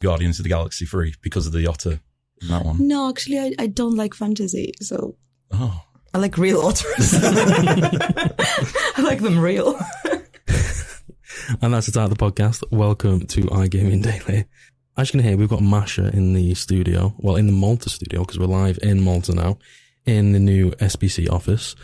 Guardians of the Galaxy 3 because of the otter in that one? No, actually, I don't like fantasy, so... Oh. I like real otters. I like them real. And that's the start of the podcast. Welcome to iGaming Daily. As you can hear, we've got Masha in the studio. Well, in the Malta studio, because we're live in Malta now, in the new SBC office.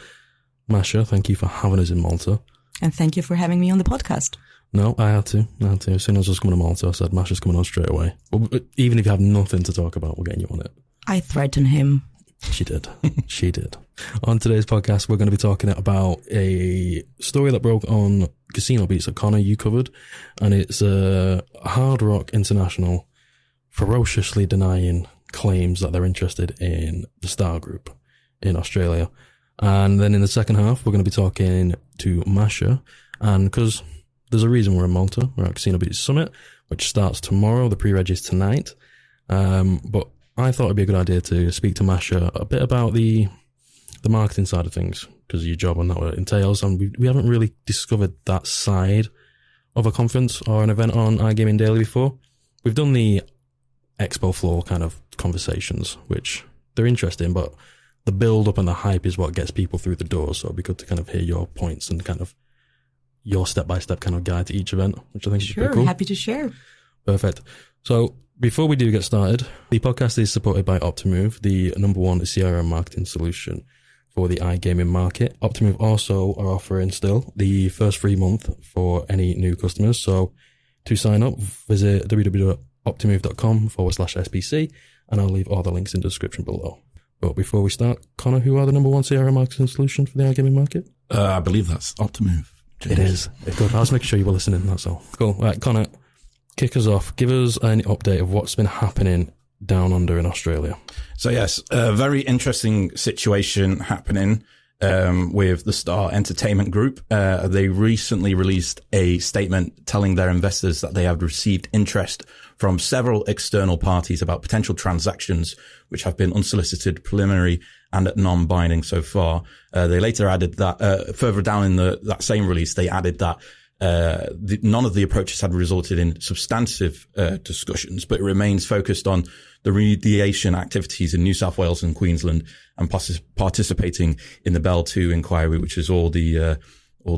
Masha, thank you for having us in Malta. And thank you for having me on the podcast. No, I had to. As soon as I was coming to Malta, I said, Masha's coming on straight away. But even if you have nothing to talk about, we're getting you on it. I threatened him. She did. She did. On today's podcast, we're going to be talking about a story that broke on CasinoBeats that Conor, you covered. And it's Hard Rock International ferociously denying claims that they're interested in the Star Group in Australia. And then in the second half, we're going to be talking to Masha. And because there's a reason we're in Malta, we're at CasinoBeats Summit, which starts tomorrow. The pre-reg is tonight. But I thought it'd be a good idea to speak to Masha a bit about the marketing side of things, because of your job and that what it entails. And we haven't really discovered that side of a conference or an event on iGaming Daily before. We've done the expo floor kind of conversations, which they're interesting, but the build up and the hype is what gets people through the door. So it'd be good to kind of hear your points and kind of your step-by-step kind of guide to each event, which I think is pretty cool. Happy to share. Perfect. So before we do get started, the podcast is supported by Optimove, the number one CRM marketing solution for the iGaming market. Optimove also are offering still the first free month for any new customers. So to sign up, visit www.optimove.com/SBC, and I'll leave all the links in the description below. But before we start, Conor, who are the number one CRM marketing solution for the iGaming market? I believe that's Optimove. James. It is. Good. I was making sure you were listening, that's all. Cool. Right, Conor, kick us off. Give us an update of what's been happening down under in Australia. So yes, a very interesting situation happening with the Star Entertainment Group. They recently released a statement telling their investors that they have received interest from several external parties about potential transactions, which have been unsolicited, preliminary, and non-binding so far. They later added that, further down in that same release, they added that none of the approaches had resulted in substantive discussions, but it remains focused on the remediation activities in New South Wales and Queensland, and participating in the Bell 2 inquiry, which is all the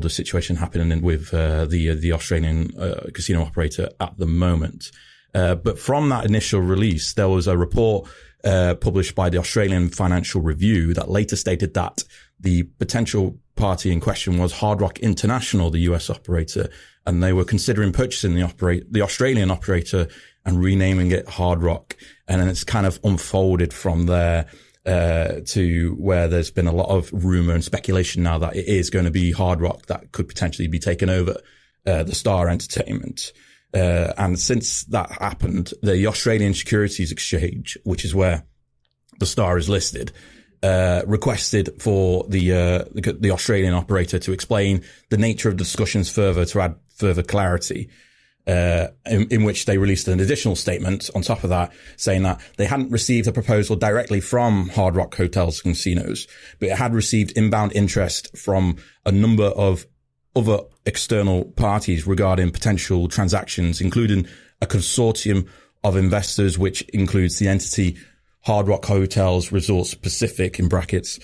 situation happening with the Australian casino operator at the moment. But from that initial release, there was a report published by the Australian Financial Review that later stated that the potential party in question was Hard Rock International, the US operator, and they were considering purchasing the Australian operator and renaming it Hard Rock. And then it's kind of unfolded from there to where there's been a lot of rumor and speculation now that it is going to be Hard Rock that could potentially be taken over the Star Entertainment. And since that happened, the Australian Securities Exchange, which is where the Star is listed, requested for the Australian operator to explain the nature of the discussions further to add further clarity, in which they released an additional statement on top of that, saying that they hadn't received a proposal directly from Hard Rock Hotels and Casinos, but it had received inbound interest from a number of other external parties regarding potential transactions, including a consortium of investors, which includes the entity Hard Rock Hotels Resorts Pacific, in brackets,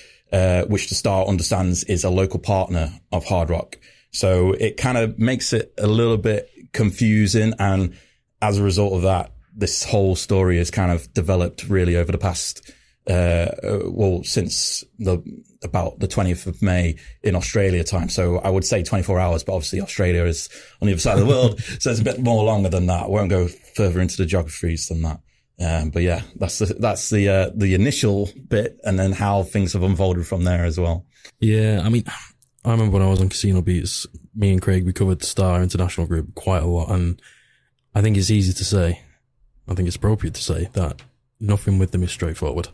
which the Star understands is a local partner of Hard Rock. So it kind of makes it a little bit confusing. And as a result of that, this whole story has kind of developed really over the past, since about the 20th of May in Australia time. So I would say 24 hours, but obviously Australia is on the other side of the world. So it's a bit more longer than that. I won't go further into the geographies than that. But yeah, that's the initial bit, and then how things have unfolded from there as well. Yeah. I mean, I remember when I was on CasinoBeats, me and Craig, we covered Star International Group quite a lot. And I think it's easy to say, I think it's appropriate to say that nothing with them is straightforward.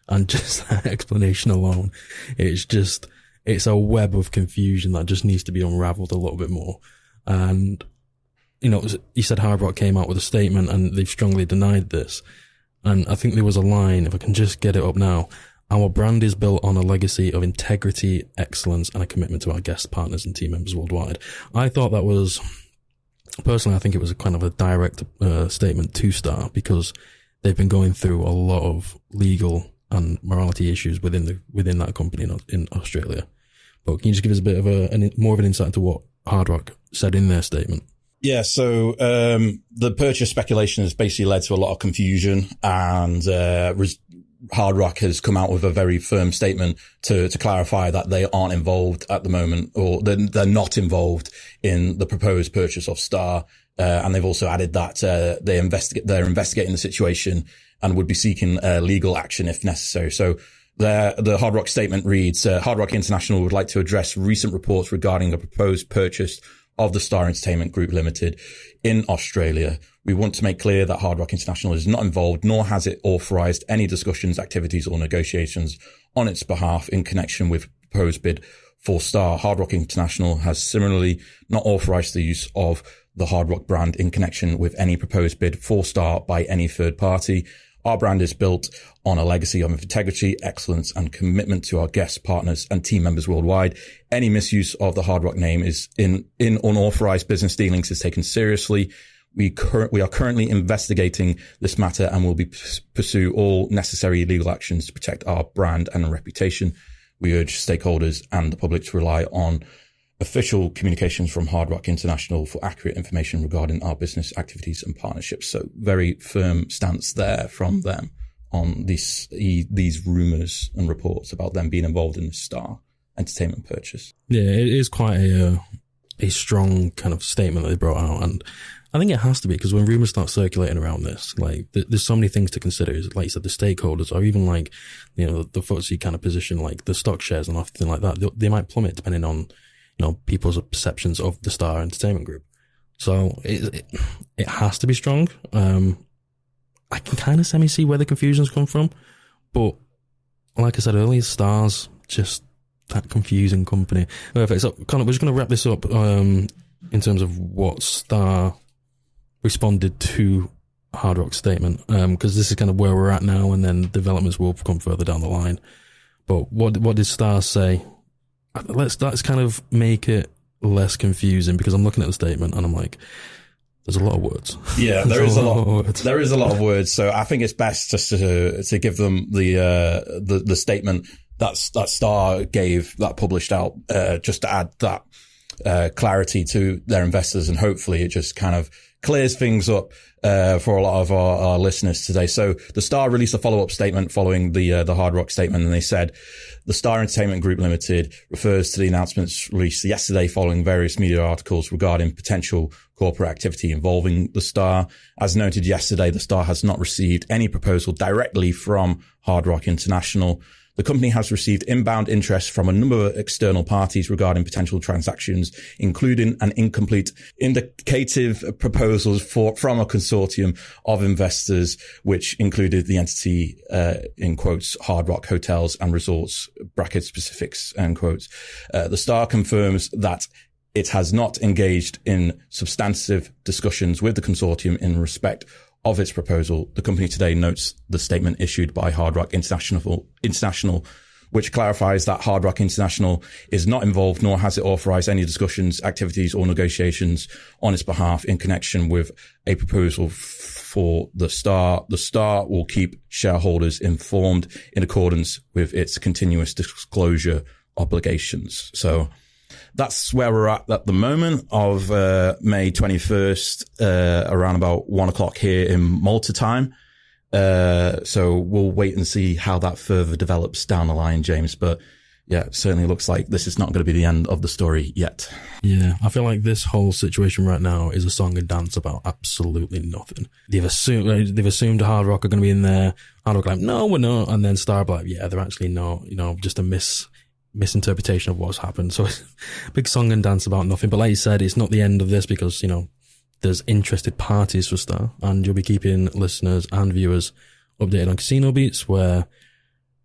And just that explanation alone, it's a web of confusion that just needs to be unraveled a little bit more. And, you know, he said Hard Rock came out with a statement and they've strongly denied this. And I think there was a line, if I can just get it up now, our brand is built on a legacy of integrity, excellence, and a commitment to our guests, partners, and team members worldwide. I thought that was personally, I think it was a kind of a direct statement to Star, because they've been going through a lot of legal and morality issues within that company in Australia. But can you just give us a bit of more of an insight into what Hard Rock said in their statement? Yeah, so the purchase speculation has basically led to a lot of confusion, and Hard Rock has come out with a very firm statement to clarify that they aren't involved at the moment, or they're not involved in the proposed purchase of Star. And they've also added that they're investigating the situation and would be seeking legal action if necessary. So the Hard Rock statement reads, Hard Rock International would like to address recent reports regarding a proposed purchase of the Star Entertainment Group Limited in Australia. We want to make clear that Hard Rock International is not involved, nor has it authorized any discussions, activities, or negotiations on its behalf in connection with proposed bid for Star. Hard Rock International has similarly not authorized the use of the Hard Rock brand in connection with any proposed bid for Star by any third party. Our brand is built on a legacy of integrity, excellence, and commitment to our guests, partners, and team members worldwide. Any misuse of the Hard Rock name is in unauthorized business dealings is taken seriously. We are currently investigating this matter and will pursue all necessary legal actions to protect our brand and reputation. We urge stakeholders and the public to rely on official communications from Hard Rock International for accurate information regarding our business activities and partnerships. So very firm stance there from them on these rumours and reports about them being involved in the Star Entertainment purchase. Yeah, it is quite a strong kind of statement that they brought out, and I think it has to be, because when rumours start circulating around this, like there's so many things to consider. Like you said, the stakeholders, or even like, you know, the FTSE kind of position, like the stock shares and everything like that, they might plummet depending on, you know, people's perceptions of the Star Entertainment Group. So it has to be strong. I can kind of semi-see where the confusion's come from, but like I said earlier, Star's just that confusing company. Perfect. So, Conor, we're just going to wrap this up in terms of what Star responded to Hard Rock's statement, because this is kind of where we're at now, and then developments will come further down the line. But what did Star say? Let's kind of make it less confusing, because I'm looking at the statement and I'm like, there's a lot of words. Yeah, there is a lot of words. There is a lot of words. So I think it's best just to give them the statement that Star gave, that published out, just to add that clarity to their investors, and hopefully it just kind of clears things up for a lot of our listeners today. So the Star released a follow-up statement following the Hard Rock statement, and they said the Star Entertainment Group Limited refers to the announcements released yesterday following various media articles regarding potential corporate activity involving the Star. As noted yesterday, the Star has not received any proposal directly from Hard Rock International. The company has received inbound interest from a number of external parties regarding potential transactions, including an incomplete indicative proposals from a consortium of investors, which included the entity, in quotes, Hard Rock Hotels and Resorts, bracket specifics, end quotes. The Star confirms that it has not engaged in substantive discussions with the consortium in respect of its proposal. The company today notes the statement issued by Hard Rock International, which clarifies that Hard Rock International is not involved, nor has it authorized any discussions, activities, or negotiations on its behalf in connection with a proposal for the Star. The Star will keep shareholders informed in accordance with its continuous disclosure obligations. So that's where we're at the moment of May 21st, around about 1 o'clock here in Malta time. So we'll wait and see how that further develops down the line, James. But yeah, it certainly looks like this is not going to be the end of the story yet. Yeah, I feel like this whole situation right now is a song and dance about absolutely nothing. They've assumed Hard Rock are going to be in there. Hard Rock like, no, we're not. And then Star like, yeah, they're actually not, just a misinterpretation of what's happened. So it's a big song and dance about nothing. But like you said, it's not the end of this, because, there's interested parties for Star, and you'll be keeping listeners and viewers updated on CasinoBeats, where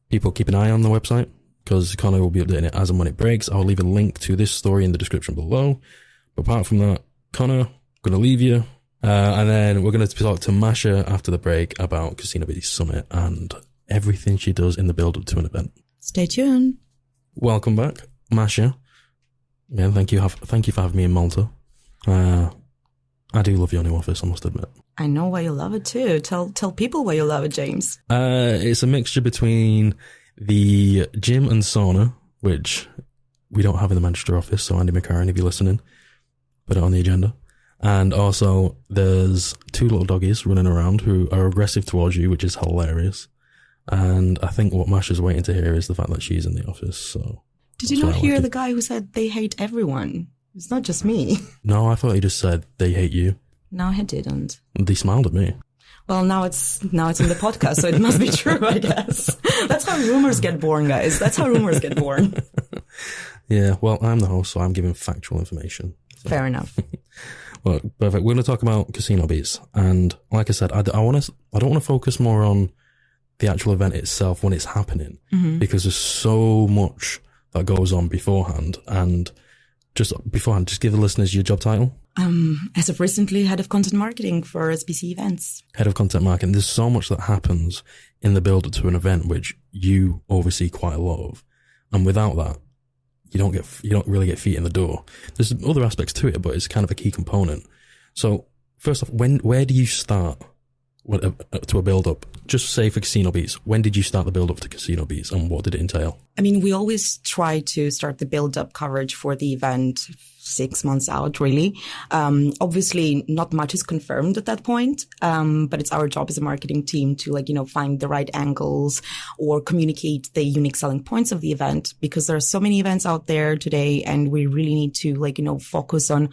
people keep an eye on the website, because Conor will be updating it as and when it breaks. I'll leave a link to this story in the description below. But apart from that, Conor, I'm going to leave you. And then we're going to talk to Masha after the break about CasinoBeats Summit and everything she does in the build-up to an event. Stay tuned. Welcome back, Masha. Yeah, thank you for having me in Malta. I do love your new office, I must admit. I know why you love it too. Tell people why you love it, James. It's a mixture between the gym and sauna, which we don't have in the Manchester office, so Andy McCarran, if you're listening, put it on the agenda. And also, there's 2 little doggies running around who are aggressive towards you, which is hilarious. And I think what Masha's waiting to hear is the fact that she's in the office, so... Did you not hear the guy who said they hate everyone? It's not just me. No, I thought he just said they hate you. No, he didn't. They smiled at me. Well, now it's in the podcast, so it must be true, I guess. That's how rumors get born, guys. That's how rumors get born. Yeah, well, I'm the host, so I'm giving factual information. So. Fair enough. Well, perfect. We're going to talk about CasinoBeats, and like I said, I don't want to focus more on the actual event itself when it's happening, because there's so much that goes on beforehand. And just give the listeners your job title. As of recently, head of content marketing for SBC Events. Head of content marketing. There's so much that happens in the build up to an event, which you oversee quite a lot of. And without that, you don't really get feet in the door. There's other aspects to it, but it's kind of a key component. So first off, where do you start to a build up? Just say for CasinoBeats, when did you start the build up to CasinoBeats and what did it entail? I mean, we always try to start the build up coverage for the event 6 months out, really. Obviously not much is confirmed at that point. But it's our job as a marketing team to find the right angles or communicate the unique selling points of the event, because there are so many events out there today and we really need to focus on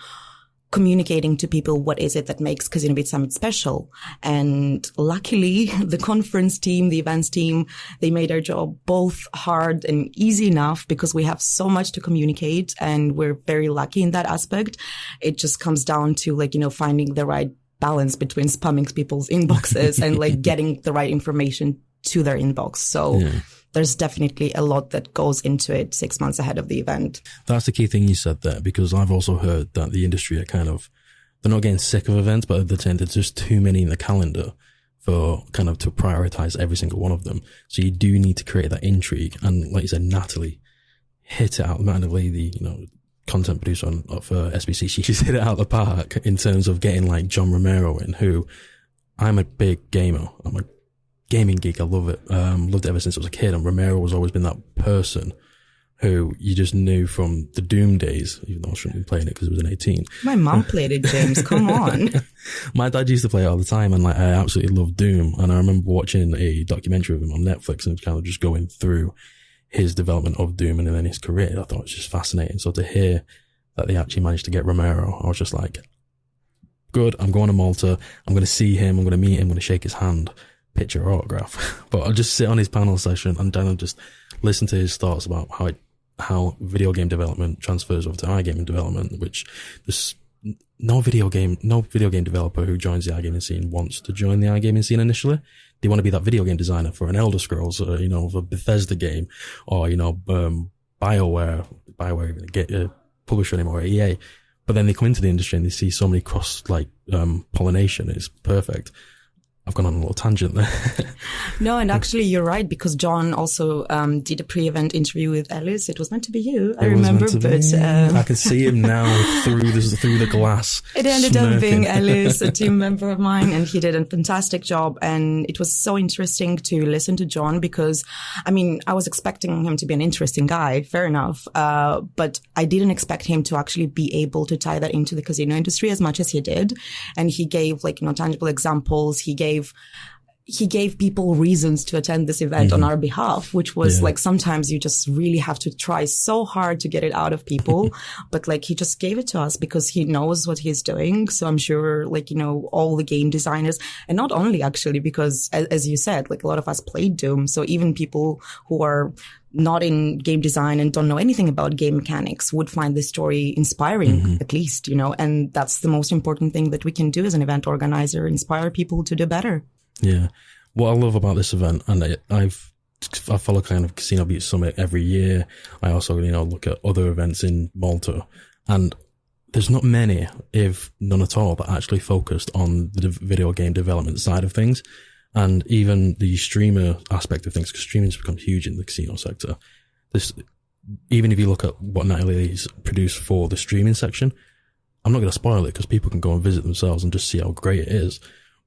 communicating to people what is it that makes CasinoBeats Summit special. And luckily, the conference team, the events team, they made our job both hard and easy enough because we have so much to communicate and we're very lucky in that aspect. It just comes down to finding the right balance between spamming people's inboxes and getting the right information to their inbox. So there's definitely a lot that goes into it 6 months ahead of the event. That's the key thing you said there, because I've also heard that the industry are they're not getting sick of events, but they're saying there's just too many in the calendar for to prioritize every single one of them. So you do need to create that intrigue. And like you said, Natalie hit it out. Natalie, the, content producer for SBC, she's hit it out of the park in terms of getting John Romero in, who I'm a big gamer. I'm a gaming geek. I love it. Loved it ever since I was a kid. And Romero has always been that person who you just knew from the Doom days, even though I shouldn't be playing it because it was an 18. My mum played it, James. Come on. My dad used to play it all the time, and I absolutely loved Doom. And I remember watching a documentary of him on Netflix and kind of just going through his development of Doom and then his career. I thought it was just fascinating. So to hear that they actually managed to get Romero, I was just like, good, I'm going to Malta. I'm going to see him. I'm going to meet him. I'm going to shake his hand, picture or autograph. But I'll just sit on his panel session and then I'll just listen to his thoughts about how video game development transfers over to iGaming development, which there's no video game developer who joins the iGaming scene wants to join the iGaming scene initially. They want to be that video game designer for an Elder Scrolls, or, of a Bethesda game, or, BioWare even get a publisher anymore, EA. But then they come into the industry and they see so many cross, pollination. It's perfect. I've gone on a little tangent there. No, and actually you're right, because John also did a pre-event interview with Alice. It was meant to be you, I remember, but I can see him now through the glass. It ended up being Alice, a team member of mine, and he did a fantastic job. And it was so interesting to listen to John because, I was expecting him to be an interesting guy, fair enough, but I didn't expect him to actually be able to tie that into the casino industry as much as he did. And he gave tangible examples. He gave people reasons to attend this event on our behalf, which was sometimes you just really have to try so hard to get it out of people. But he just gave it to us because he knows what he's doing. So I'm sure all the game designers, and not only actually, because as you said, a lot of us played Doom. So even people who are not in game design and don't know anything about game mechanics would find this story inspiring, at least, and that's the most important thing that we can do as an event organizer, inspire people to do better. Yeah. What I love about this event, and I follow kind of CasinoBeats Summit every year. I also, look at other events in Malta, and there's not many, if none at all, that actually focused on the video game development side of things. And even the streamer aspect of things, because streaming's become huge in the casino sector. Even if you look at what Natalie's produced for the streaming section, I'm not going to spoil it because people can go and visit themselves and just see how great it is.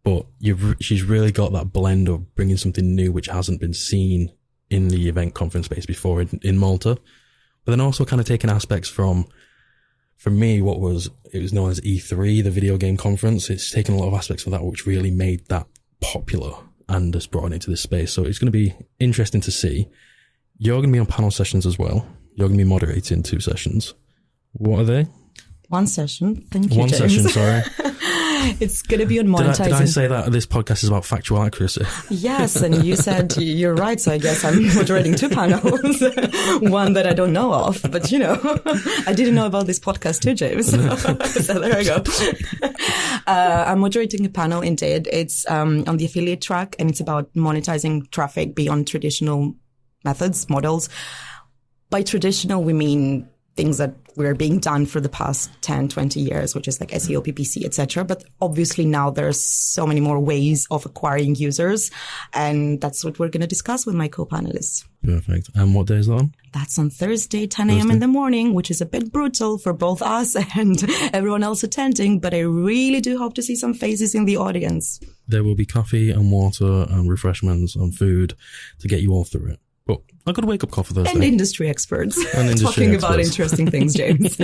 But she's really got that blend of bringing something new which hasn't been seen in the event conference space before in Malta. But then also kind of taking aspects from, for me, it was known as E3, the video game conference. It's taken a lot of aspects of that which really made that popular and just brought it into this space. So it's going to be interesting to see. You're going to be on panel sessions as well. You're going to be moderating 2 sessions. What are they? 1 session. Thank you, One James. session, sorry. It's going to be on monetizing. Did I say that this podcast is about factual accuracy? Yes, and you said you're right, so I guess I'm moderating 2 panels. One that I don't know of, but I didn't know about this podcast too, James. So there I go. I'm moderating a panel indeed. It's on the affiliate track, and it's about monetizing traffic beyond traditional methods, models. By traditional, we mean things that were being done for the past 10, 20 years, which is like SEO, PPC, etc. But obviously now there's so many more ways of acquiring users. And that's what we're going to discuss with my co-panelists. Perfect. And what day is that on? That's on Thursday, 10 a.m. in the morning, which is a bit brutal for both us and everyone else attending. But I really do hope to see some faces in the audience. There will be coffee and water and refreshments and food to get you all through it. But I got to wake up coffee Thursday. And industry experts. Talking about interesting things, James.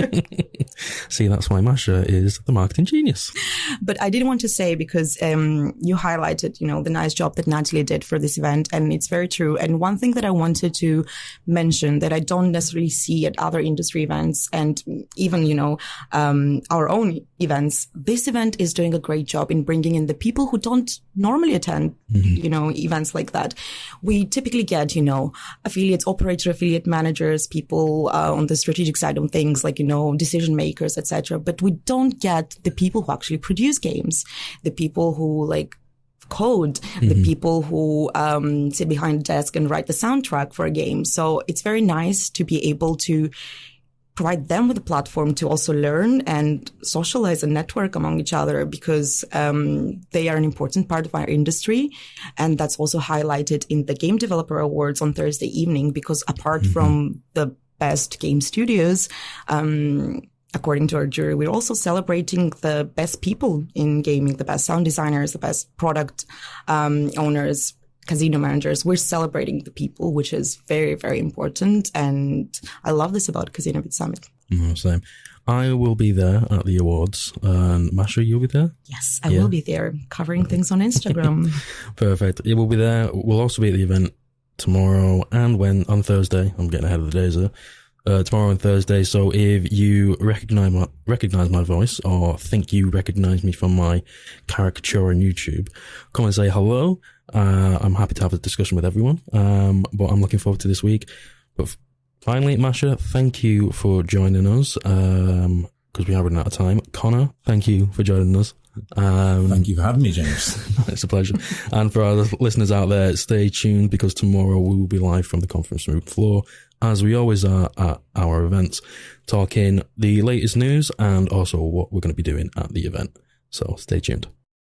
See, that's why Masha is the marketing genius. But I did want to say, because you highlighted, the nice job that Natalie did for this event, and it's very true. And one thing that I wanted to mention that I don't necessarily see at other industry events, and even, our own events, this event is doing a great job in bringing in the people who don't normally attend, events like that. We typically get, affiliates, affiliate managers, people on the strategic side of things, like, decision makers, etc. But we don't get the people who actually produce games, the people who code, the people who sit behind the desk and write the soundtrack for a game. So it's very nice to be able to provide them with a platform to also learn and socialize and network among each other, because they are an important part of our industry. And that's also highlighted in the Game Developer Awards on Thursday evening, because apart from the best game studios, according to our jury, we're also celebrating the best people in gaming, the best sound designers, the best product owners, casino managers. We're celebrating the people, which is very, very important. And I love this about CasinoBeats Summit. Same. I will be there at the awards. And Masha, you'll be there? Yes, I will be there covering things on Instagram. Perfect. Yeah, we'll be there. We'll also be at the event tomorrow and on Thursday. I'm getting ahead of the days there. Tomorrow and Thursday. So if you recognize my voice or think you recognize me from my caricature on YouTube, come and say hello. I'm happy to have a discussion with everyone. But I'm looking forward to this week. But finally, Masha, thank you for joining us. Because we are running out of time. Conor, thank you for joining us. Thank you for having me, James. It's a pleasure. And for our listeners out there, stay tuned, because tomorrow we will be live from the conference room floor, as we always are at our events, talking the latest news and also what we're going to be doing at the event. So stay tuned.